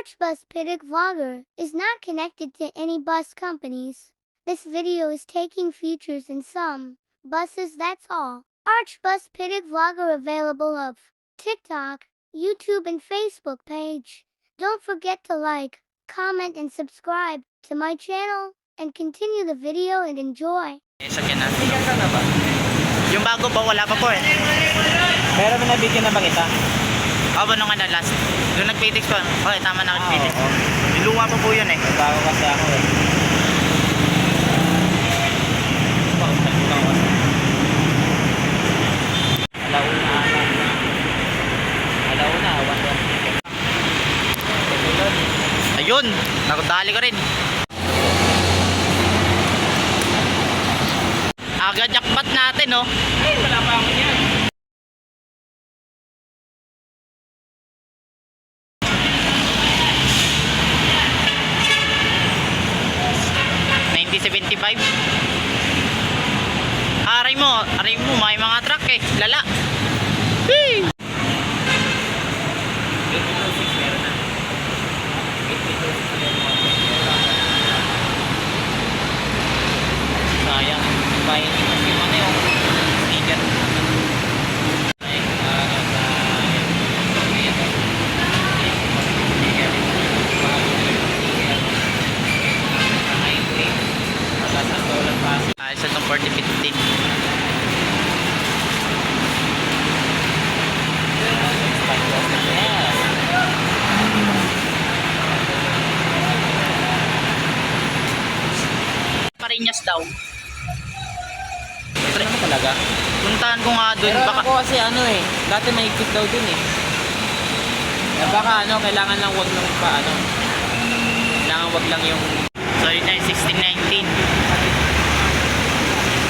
Archbus Pitic Vlogger is not connected to any bus companies. This video is taking features in some buses, that's all. Archbus Pitic Vlogger available of TikTok, YouTube and Facebook page. Don't forget to like, comment and subscribe to my channel and continue the video and enjoy. Sakyan na. Yung bago ba wala pa po eh. Pero may nabigyan na ba kita? Ako nung ano last. Doon nag-PTX po. Okay, tama na nag-PTX. Oo. Luma pa po yun eh. Bago kasi ako eh. Alauna, awan doon. Ayun, nakadali ka rin. Aga jackpot natin no. Ay, wala pa ako yan. Aray mo, may mga truck eh. Lala. Hey! Meron na. Sayang. Bayan yung ano yung sneaker. Sa itong 40-50. Parinyas daw. Ito naman talaga. Puntahan ko nga doon. Pero Baka ako kasi ano eh. Dati may ikot daw dun eh. Baka ano, kailangan lang wag lang pa ano. Kailangan wag lang yung... So yun na 1619.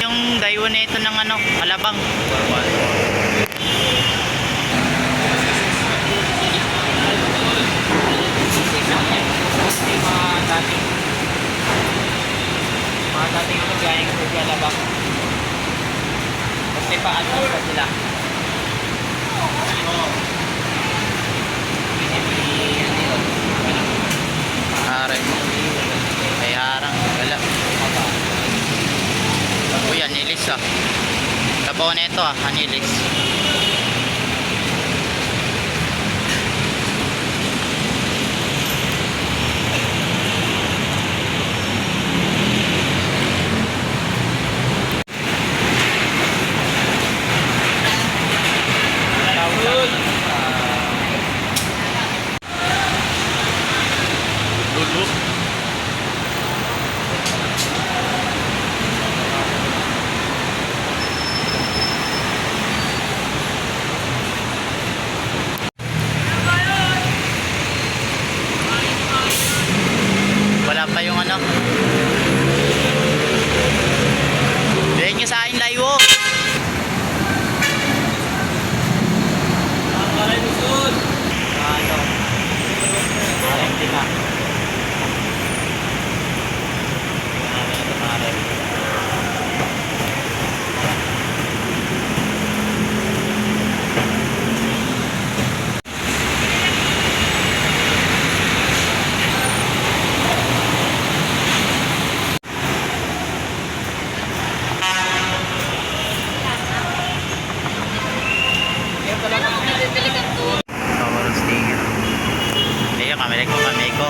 Yung Daiwa na ito ng ano, Alabang. Mga dating ano, gaya ng Kuya Labak. Kasi paano pa sila. Aray mo. May harang. Wala. Uy, anilis ah. Labaw na ito ah, anilis. Wala pa yung ano. Diyan nyo sa akin live oh. Maray Luzon! Ano? Maray Tina. Maray. Cover sticker. Kaya kami ko.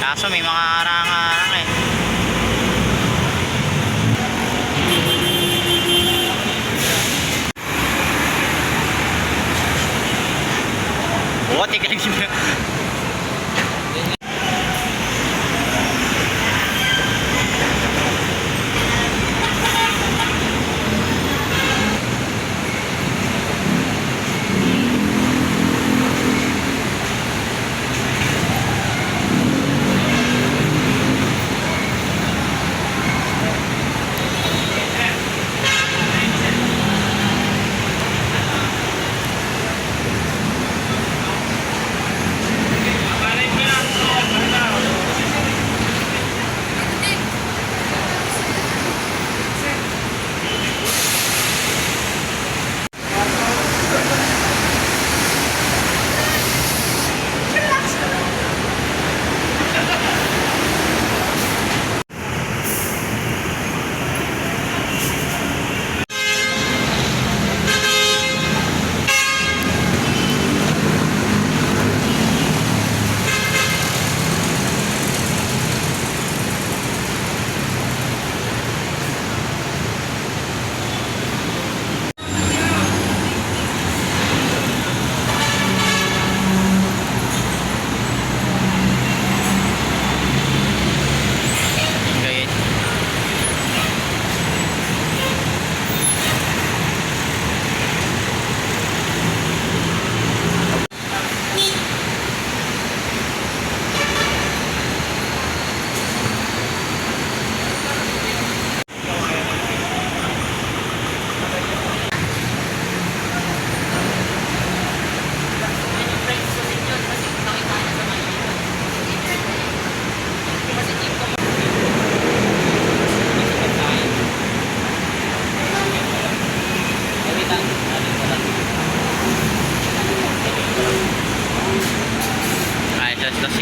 Kaso may mga arang-arang eh. Oo, tigil siya.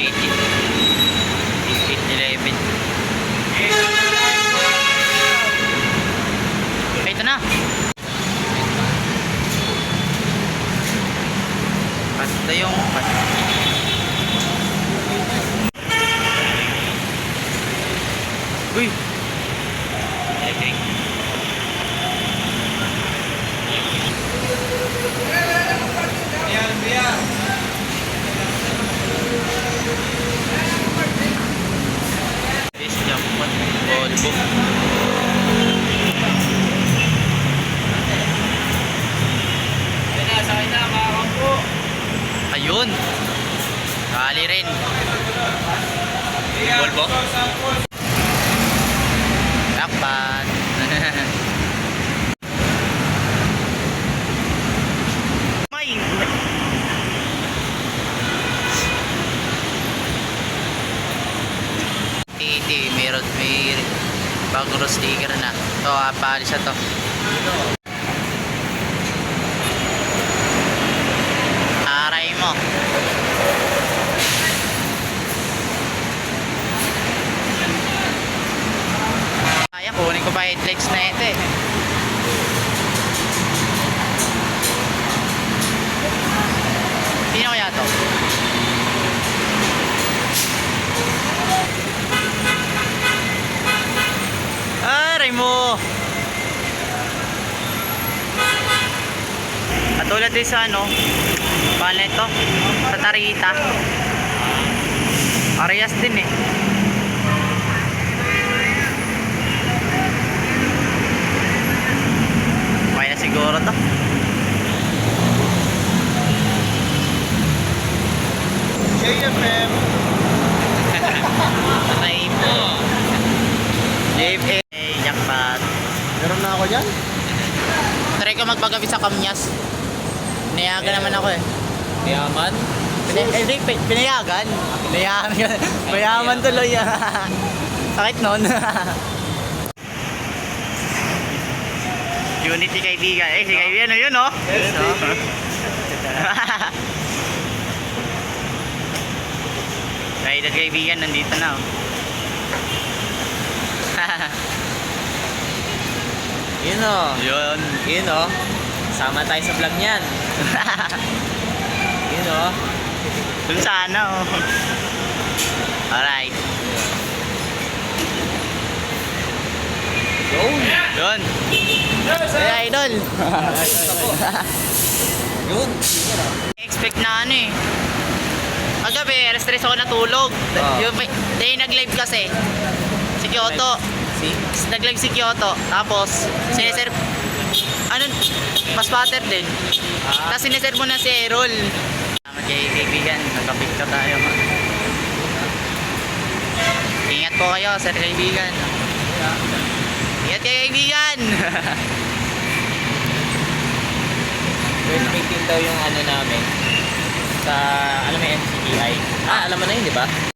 City. 811. Ito na. Basta yung uy! Electric. This jackpot. Volvo. Ayun. Kali rin. Volvo. Jackpot. May. Meron may bagong sticker na. Ito, paalis na to. Aray mo. Kaya kunin ko pa headlights na ito eh. Sino kaya to? Aray mo. Katulad din sa ano, paano ito? Sa Tarita. Parehas din eh. Kaya na siguro to. JFM. Patay mo. JFA. Jackpot. Meron na ako dyan? Try ko magpagabi sa Kamyas. Pinayagan naman ako eh. Yaman? Pinayagan. Pinayagan. Mayaman tuloy. Sakit nun. Unity kaibigan. Eh, si kaibigan ano yun, oh. Yes, Yun, oh. Dahil kaibigan, nandito na, oh. Yun o. Yun. Yun o. Sama tayo sa vlog niyan. Yun o. Dun sana, oh. Alright. Yun. Hey, idol. Yun. Expect na ano eh. Kagabi, alas 3 ako natulog. Yung, dahil nag-live kasi. Si Kyoto. Nag-live si Kyoto. Tapos, siniserve. Ano, mas butter din. Tapos siniserve mo na si Errol. Kaibigan, nagka-picture tayo. Ingat po kayo, sir kaibigan. Ingat kayo, kaibigan. 2018 daw yung ano namin. Sa, alam mo yung NCBI. Alam mo na yun, di ba?